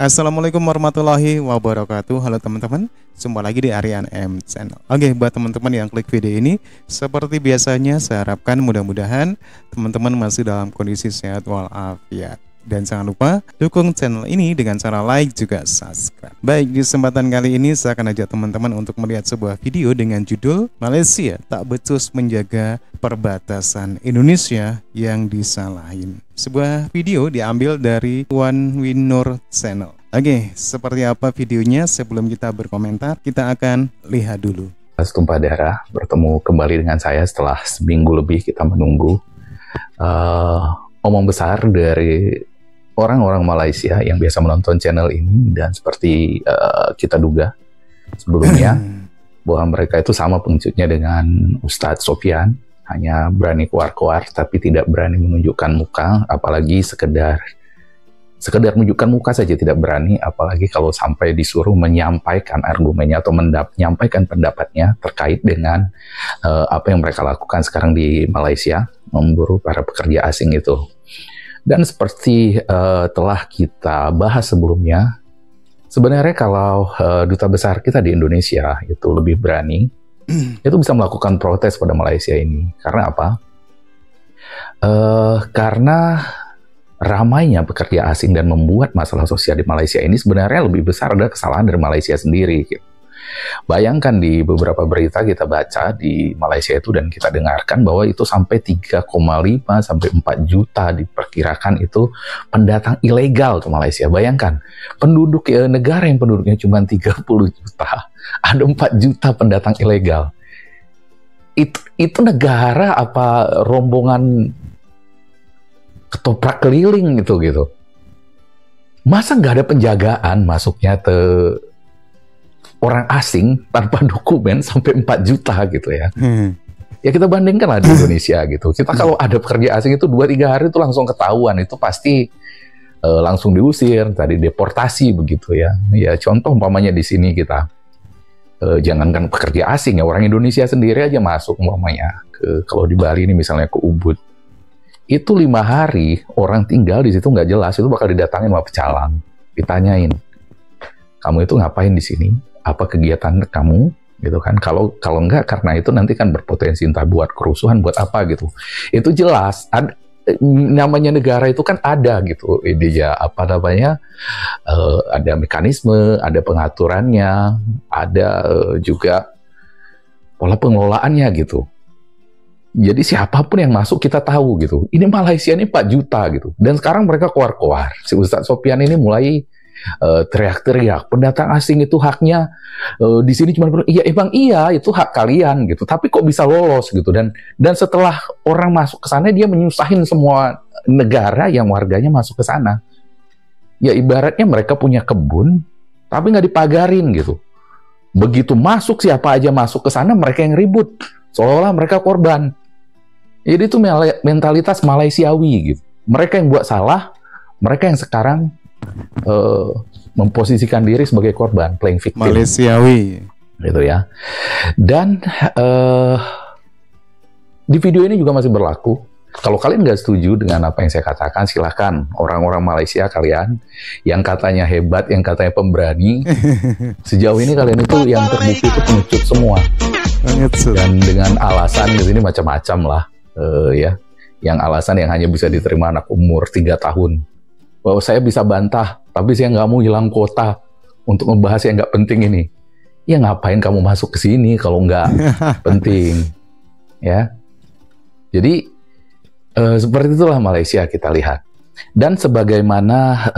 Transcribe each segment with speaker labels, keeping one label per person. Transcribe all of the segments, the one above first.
Speaker 1: Assalamualaikum warahmatullahi wabarakatuh. Halo teman-teman, jumpa lagi di Aryan M Channel. Oke, buat teman-teman yang klik video ini, seperti biasanya saya harapkan mudah-mudahan teman-teman masih dalam kondisi sehat walafiat. Dan jangan lupa dukung channel ini dengan cara like juga subscribe. Baik, di kesempatan kali ini saya akan ajak teman-teman untuk melihat sebuah video dengan judul Malaysia tak becus menjaga perbatasan Indonesia yang disalahin. Sebuah video diambil dari Wan Winur Channel. Oke, seperti apa videonya? Sebelum kita berkomentar, kita akan lihat dulu.
Speaker 2: Tumpah darah bertemu kembali dengan saya setelah seminggu lebih kita menunggu omong besar dari orang-orang Malaysia yang biasa menonton channel ini, dan seperti kita duga sebelumnya bahwa mereka itu sama pengecutnya dengan Ustadz Sofyan, hanya berani keluar-keluar tapi tidak berani menunjukkan muka, apalagi sekedar menunjukkan muka saja tidak berani, apalagi kalau sampai disuruh menyampaikan argumennya atau menyampaikan pendapatnya terkait dengan apa yang mereka lakukan sekarang di Malaysia, memburu para pekerja asing itu. Dan seperti telah kita bahas sebelumnya, sebenarnya kalau duta besar kita di Indonesia itu lebih berani, itu bisa melakukan protes pada Malaysia ini. Karena apa? Karena ramainya pekerja asing dan membuat masalah sosial di Malaysia ini sebenarnya lebih besar adalah kesalahan dari Malaysia sendiri. Gitu. Bayangkan di beberapa berita kita baca di Malaysia itu dan kita dengarkan bahwa itu sampai 3,5 sampai 4 juta diperkirakan itu pendatang ilegal ke Malaysia. Bayangkan, penduduk negara yang penduduknya cuma 30 juta, ada 4 juta pendatang ilegal. Itu negara apa rombongan ketoprak keliling gitu. Masa nggak ada penjagaan masuknya ke orang asing tanpa dokumen sampai 4 juta gitu ya. Ya kita bandingkan lah di Indonesia gitu. Kita kalau ada pekerja asing itu 2-3 hari itu langsung ketahuan, itu pasti langsung diusir, tadi deportasi begitu ya. Ya contoh umpamanya di sini kita jangankan pekerja asing ya, orang Indonesia sendiri aja masuk umpamanya kalau di Bali ini misalnya ke Ubud. Itu 5 hari orang tinggal di situ nggak jelas, itu bakal didatangin sama pecalang, ditanyain, kamu itu ngapain di sini? Apa kegiatan kamu gitu kan? Kalau enggak, karena itu nanti kan berpotensi entah buat kerusuhan, buat apa gitu. Itu jelas namanya negara itu kan ada gitu idenya, apa namanya, ada mekanisme, ada pengaturannya, ada juga pola pengelolaannya gitu. Jadi siapapun yang masuk kita tahu gitu. Ini Malaysia ini 4 juta gitu, dan sekarang mereka keluar-keluar. Si Ustadz Sofyan ini mulai teriak-teriak, pendatang asing itu haknya di sini cuma iya itu hak kalian gitu, tapi kok bisa lolos gitu, dan setelah orang masuk ke sana dia menyusahin semua negara yang warganya masuk ke sana. Ya ibaratnya mereka punya kebun tapi nggak dipagarin gitu. Begitu masuk, siapa aja masuk ke sana mereka yang ribut, seolah-olah mereka korban. Jadi itu mentalitas Malaysiawi gitu. Mereka yang buat salah, mereka yang sekarang memposisikan diri sebagai korban, playing victim.
Speaker 1: Malaysiawi
Speaker 2: gitu ya. Dan di video ini juga masih berlaku. Kalau kalian nggak setuju dengan apa yang saya katakan, silahkan. Orang-orang Malaysia kalian yang katanya hebat, yang katanya pemberani, sejauh ini kalian itu yang terbukti itu pengecut semua. Dan dengan alasan di sini macam-macam lah, ya. Yang alasan yang hanya bisa diterima anak umur 3 tahun. Bahwa saya bisa bantah, tapi saya nggak mau hilang kuota untuk membahas yang nggak penting ini. Ya ngapain kamu masuk ke sini kalau nggak penting, ya? Jadi seperti itulah Malaysia kita lihat. Dan sebagaimana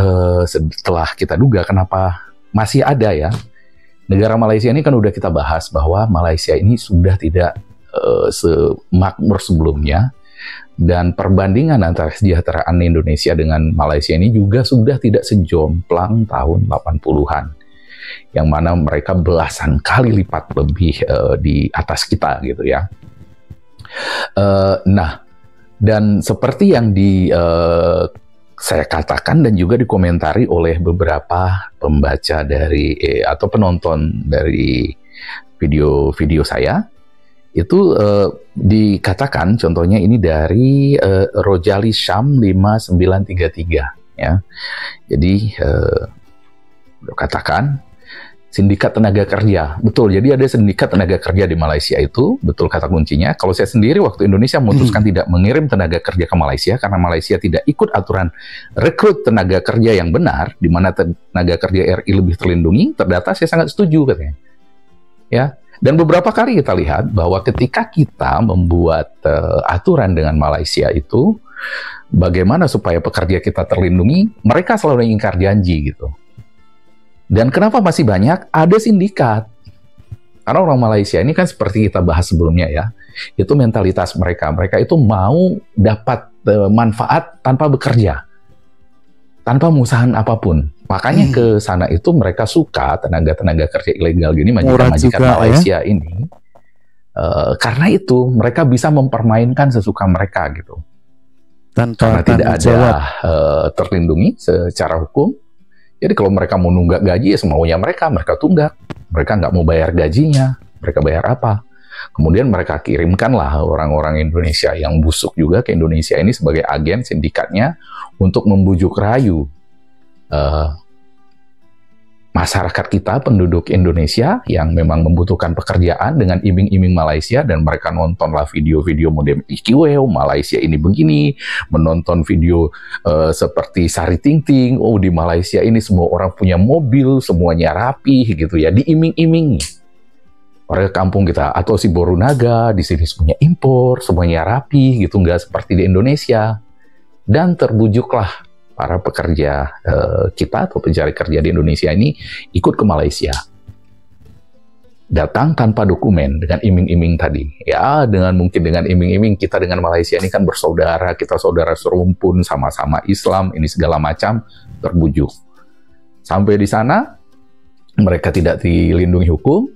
Speaker 2: setelah kita duga kenapa masih ada ya, negara Malaysia ini kan udah kita bahas bahwa Malaysia ini sudah tidak semakmur sebelumnya. Dan perbandingan antara kesejahteraan Indonesia dengan Malaysia ini juga sudah tidak sejomplang tahun 80-an. Yang mana mereka belasan kali lipat lebih di atas kita gitu ya. Nah, dan seperti yang saya katakan dan juga dikomentari oleh beberapa pembaca dari atau penonton dari video-video saya, itu dikatakan, contohnya ini dari Rojali Syam 5933 ya. Jadi Udah katakan, sindikat tenaga kerja. Betul, jadi ada sindikat tenaga kerja di Malaysia itu, betul kata kuncinya. Kalau saya sendiri waktu Indonesia memutuskan tidak mengirim tenaga kerja ke Malaysia karena Malaysia tidak ikut aturan rekrut tenaga kerja yang benar, di mana tenaga kerja RI lebih terlindungi, terdata saya sangat setuju katanya. Ya, dan beberapa kali kita lihat bahwa ketika kita membuat aturan dengan Malaysia itu, bagaimana supaya pekerja kita terlindungi, mereka selalu ingkar janji gitu. Dan kenapa masih banyak? Ada sindikat. Karena orang Malaysia ini kan seperti kita bahas sebelumnya ya, itu mentalitas mereka. Mereka itu mau dapat manfaat tanpa bekerja, tanpa usaha apapun. Makanya ke sana itu mereka suka tenaga kerja ilegal gini, majikan-majikan Malaysia ya? Ini. Karena itu mereka bisa mempermainkan sesuka mereka gitu. Karena tidak ada terlindungi secara hukum. Jadi kalau mereka mau nunggak gaji ya semaunya mereka tunggak. Mereka nggak mau bayar gajinya, mereka bayar apa? Kemudian mereka kirimkanlah orang-orang Indonesia yang busuk juga ke Indonesia ini sebagai agen sindikatnya untuk membujuk rayu masyarakat kita, penduduk Indonesia yang memang membutuhkan pekerjaan dengan iming-iming Malaysia, dan mereka nontonlah video-video model IQWEW, Malaysia ini begini, menonton video seperti Sari Ting Ting, oh di Malaysia ini semua orang punya mobil, semuanya rapi gitu ya, diiming-imingi. Warga kampung kita, atau si Borunaga, di sini semuanya impor, semuanya rapi gitu, nggak seperti di Indonesia. Dan terbujuklah para pekerja kita atau pencari kerja di Indonesia ini ikut ke Malaysia. Datang tanpa dokumen dengan iming-iming tadi. Ya, mungkin dengan iming-iming kita dengan Malaysia ini kan bersaudara, kita saudara serumpun, sama-sama Islam, ini segala macam, terbujuk. Sampai di sana, mereka tidak dilindungi hukum,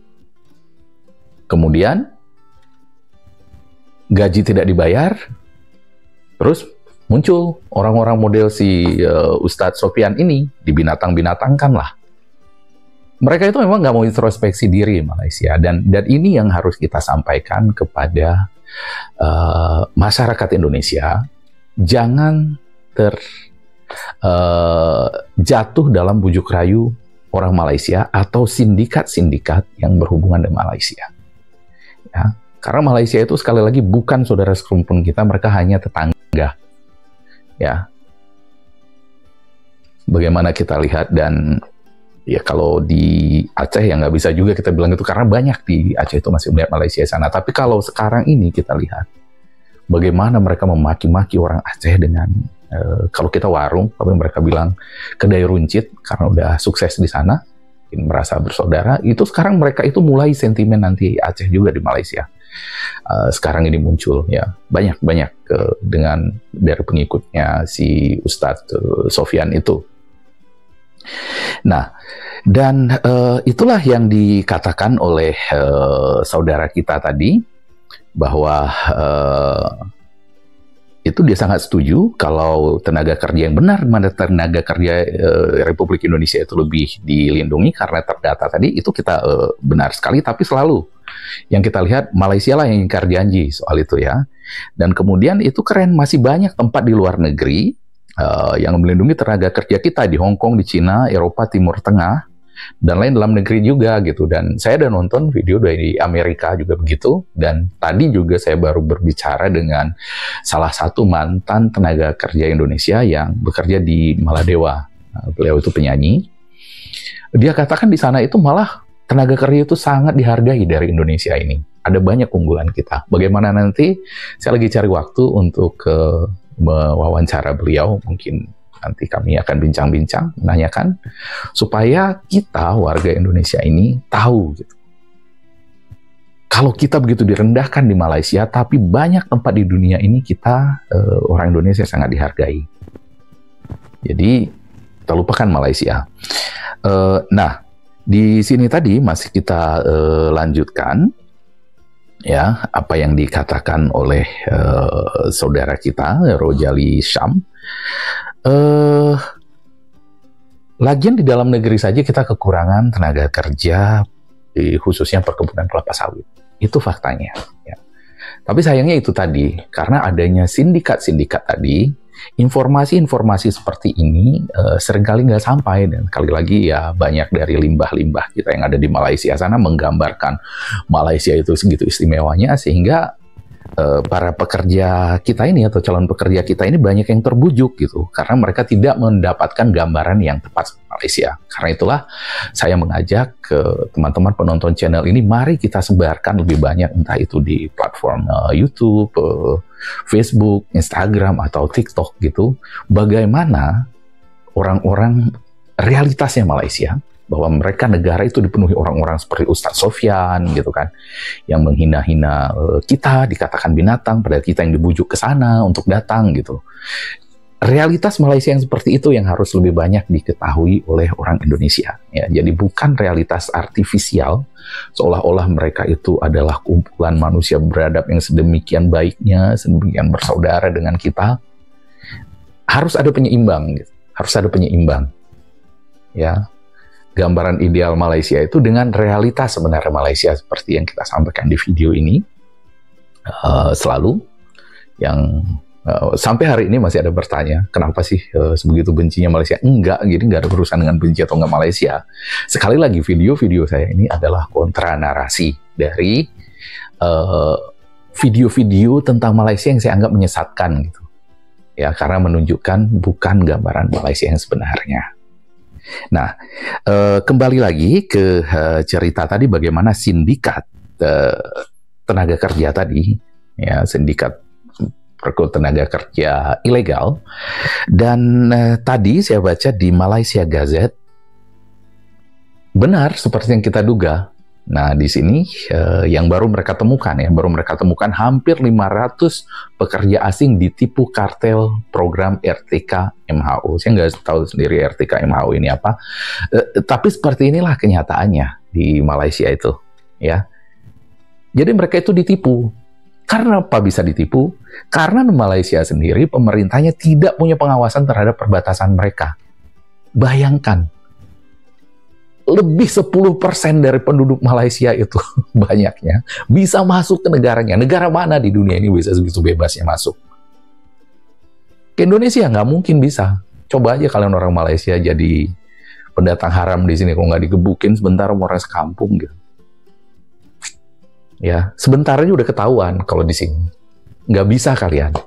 Speaker 2: kemudian gaji tidak dibayar, terus muncul orang-orang model si Ustadz Sofyan ini, dibinatang-binatangkan lah. Mereka itu memang nggak mau introspeksi diri Malaysia, dan ini yang harus kita sampaikan kepada masyarakat Indonesia, jangan jatuh dalam bujuk rayu orang Malaysia atau sindikat-sindikat yang berhubungan dengan Malaysia. Ya, karena Malaysia itu sekali lagi bukan saudara serumpun kita, mereka hanya tetangga. Ya, bagaimana kita lihat, dan ya kalau di Aceh ya nggak bisa juga kita bilang itu, karena banyak di Aceh itu masih melihat Malaysia sana. Tapi kalau sekarang ini kita lihat bagaimana mereka memaki-maki orang Aceh dengan kalau kita warung, tapi mereka bilang kedai runcit karena udah sukses di sana, merasa bersaudara. Itu sekarang mereka itu mulai sentimen nanti Aceh juga di Malaysia. Sekarang ini muncul ya banyak dengan dari pengikutnya si Ustadz Sofyan itu. Nah, dan itulah yang dikatakan oleh saudara kita tadi, bahwa itu dia sangat setuju kalau tenaga kerja yang benar, mana tenaga kerja Republik Indonesia itu lebih dilindungi karena terdata tadi, itu kita benar sekali, tapi selalu yang kita lihat Malaysia lah yang ingkar janji soal itu ya. Dan kemudian itu keren, masih banyak tempat di luar negeri yang melindungi tenaga kerja kita, di Hong Kong, di Cina, Eropa, Timur Tengah, dan lain dalam negeri juga gitu. Dan saya udah nonton video dari Amerika juga begitu, dan tadi juga saya baru berbicara dengan salah satu mantan tenaga kerja Indonesia yang bekerja di Maladewa. Beliau itu penyanyi. Dia katakan di sana itu malah tenaga kerja itu sangat dihargai dari Indonesia ini. Ada banyak unggulan kita. Bagaimana nanti, saya lagi cari waktu untuk mewawancara beliau, mungkin nanti kami akan bincang-bincang, menanyakan, supaya kita warga Indonesia ini tahu gitu. Kalau kita begitu direndahkan di Malaysia, tapi banyak tempat di dunia ini kita, orang Indonesia sangat dihargai. Jadi, kita lupakan Malaysia. Nah, di sini tadi masih kita lanjutkan, ya, apa yang dikatakan oleh saudara kita, Rojali Syam. Lagian di dalam negeri saja kita kekurangan tenaga kerja, khususnya perkebunan kelapa sawit. Itu faktanya. Ya. Tapi sayangnya itu tadi, karena adanya sindikat-sindikat tadi, informasi-informasi seperti ini seringkali nggak sampai, dan kali lagi ya banyak dari limbah-limbah kita yang ada di Malaysia sana menggambarkan Malaysia itu segitu istimewanya, sehingga para pekerja kita ini atau calon pekerja kita ini banyak yang terbujuk gitu, karena mereka tidak mendapatkan gambaran yang tepat Malaysia. Karena itulah saya mengajak ke teman-teman penonton channel ini, mari kita sebarkan lebih banyak, entah itu di platform YouTube, Facebook, Instagram, atau TikTok gitu, bagaimana orang-orang realitasnya Malaysia, bahwa mereka negara itu dipenuhi orang-orang seperti Ustadz Sofyan gitu kan, yang menghina-hina kita, dikatakan binatang, padahal kita yang dibujuk ke sana untuk datang gitu. Realitas Malaysia yang seperti itu yang harus lebih banyak diketahui oleh orang Indonesia ya. Jadi bukan realitas artifisial seolah-olah mereka itu adalah kumpulan manusia beradab yang sedemikian baiknya, sedemikian bersaudara dengan kita. Harus ada penyeimbang gitu. Harus ada penyeimbang ya. Gambaran ideal Malaysia itu dengan realitas sebenarnya Malaysia seperti yang kita sampaikan di video ini selalu, yang sampai hari ini masih ada bertanya, kenapa sih sebegitu bencinya Malaysia? Enggak, jadi nggak ada urusan dengan benci atau nggak Malaysia. Sekali lagi, video-video saya ini adalah kontra narasi dari video-video tentang Malaysia yang saya anggap menyesatkan gitu. Ya, karena menunjukkan bukan gambaran Malaysia yang sebenarnya. Nah, kembali lagi ke cerita tadi, bagaimana sindikat tenaga kerja tadi, ya, sindikat rekrut tenaga kerja ilegal. Dan tadi saya baca di Malaysia Gazette, benar seperti yang kita duga. Nah, di sini yang baru mereka temukan hampir 500 pekerja asing ditipu kartel program RTK MHO. Saya nggak tahu sendiri RTK MHO ini apa, tapi seperti inilah kenyataannya di Malaysia itu, ya. Jadi mereka itu ditipu. Karena apa bisa ditipu? Karena di Malaysia sendiri pemerintahnya tidak punya pengawasan terhadap perbatasan mereka. Bayangkan, lebih 10% dari penduduk Malaysia itu banyaknya bisa masuk ke negaranya. Negara mana di dunia ini bisa segitu bebasnya masuk? Ke Indonesia nggak mungkin bisa. Coba aja kalian orang Malaysia jadi pendatang haram di sini, kalau nggak digebukin sebentar orang sekampung gitu. Ya, sebentar aja udah ketahuan kalau di sini. Nggak bisa kalian.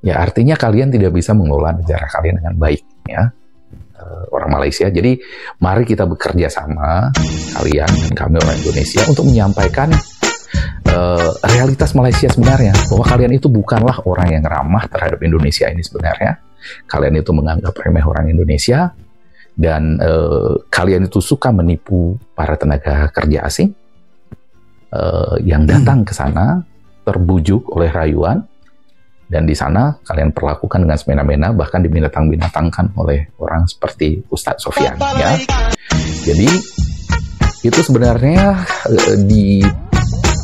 Speaker 2: Ya, artinya kalian tidak bisa mengelola negara kalian dengan baik, ya. Orang Malaysia. Jadi mari kita bekerja sama, kalian dan kami orang Indonesia, untuk menyampaikan realitas Malaysia sebenarnya, bahwa kalian itu bukanlah orang yang ramah terhadap Indonesia ini sebenarnya. Kalian itu menganggap remeh orang Indonesia, dan kalian itu suka menipu para tenaga kerja asing yang datang ke sana terbujuk oleh rayuan. Dan di sana kalian perlakukan dengan semena-mena, bahkan dibinatang-binatangkan oleh orang seperti Ustadz Sofyan, ya. Jadi itu sebenarnya di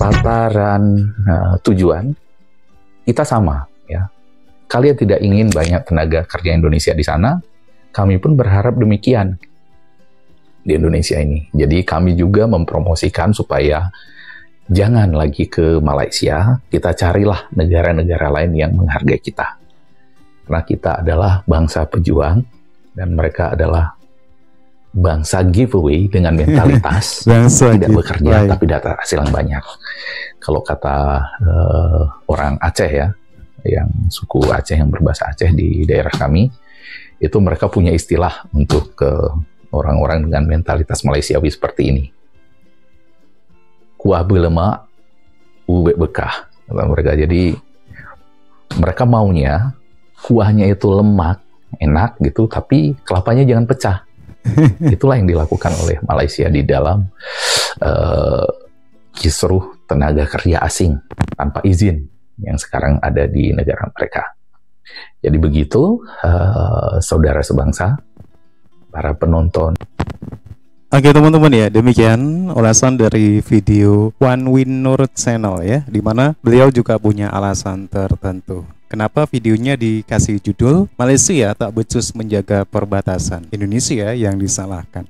Speaker 2: tataran tujuan kita sama, ya. Kalian tidak ingin banyak tenaga kerja Indonesia di sana, kami pun berharap demikian di Indonesia ini. Jadi kami juga mempromosikan supaya jangan lagi ke Malaysia, kita carilah negara-negara lain yang menghargai kita. Karena kita adalah bangsa pejuang, dan mereka adalah bangsa giveaway dengan mentalitas tidak bekerja tapi dapat hasil yang banyak. Kalau kata orang Aceh ya, yang suku Aceh yang berbahasa Aceh di daerah kami, itu mereka punya istilah untuk orang-orang dengan mentalitas Malaysiawi seperti ini. Kuah belemak, ubek bekah, kata mereka. Jadi mereka maunya kuahnya itu lemak, enak gitu, tapi kelapanya jangan pecah. Itulah yang dilakukan oleh Malaysia di dalam kisruh tenaga kerja asing tanpa izin yang sekarang ada di negara mereka. Jadi begitu, saudara sebangsa, para penonton.
Speaker 1: Oke teman-teman, ya, demikian ulasan dari video Wan Win Nur Channel, ya, dimana beliau juga punya alasan tertentu. Kenapa videonya dikasih judul Malaysia tak becus menjaga perbatasan, Indonesia yang disalahkan?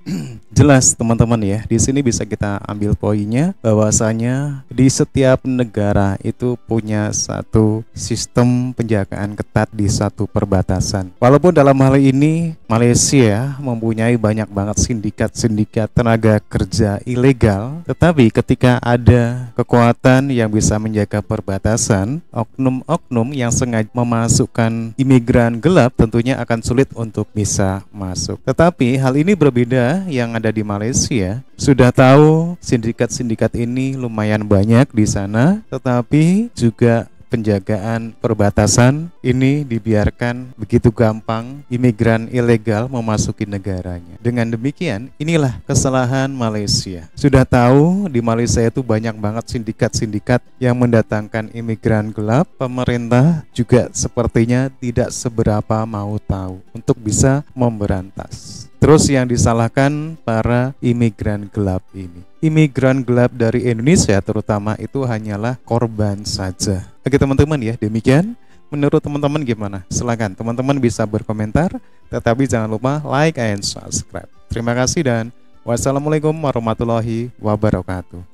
Speaker 1: Jelas teman-teman ya, di sini bisa kita ambil poinnya bahwasanya di setiap negara itu punya satu sistem penjagaan ketat di satu perbatasan. Walaupun dalam hal ini Malaysia mempunyai banyak banget sindikat-sindikat tenaga kerja ilegal, tetapi ketika ada kekuatan yang bisa menjaga perbatasan, oknum-oknum yang sengaja memasukkan imigran gelap tentunya akan sulit untuk bisa masuk. Tetapi hal ini berbeda yang ada di Malaysia. Sudah tahu sindikat-sindikat ini lumayan banyak di sana, tetapi juga penjagaan perbatasan ini dibiarkan begitu gampang imigran ilegal memasuki negaranya. Dengan demikian, inilah kesalahan Malaysia. Sudah tahu di Malaysia itu banyak banget sindikat-sindikat yang mendatangkan imigran gelap. Pemerintah juga sepertinya tidak seberapa mau tahu untuk bisa memberantas. Terus yang disalahkan para imigran gelap ini. Imigran gelap dari Indonesia terutama itu hanyalah korban saja. Oke teman-teman ya, demikian. Menurut teman-teman gimana? Silakan teman-teman bisa berkomentar, tetapi jangan lupa like and subscribe. Terima kasih dan wassalamualaikum warahmatullahi wabarakatuh.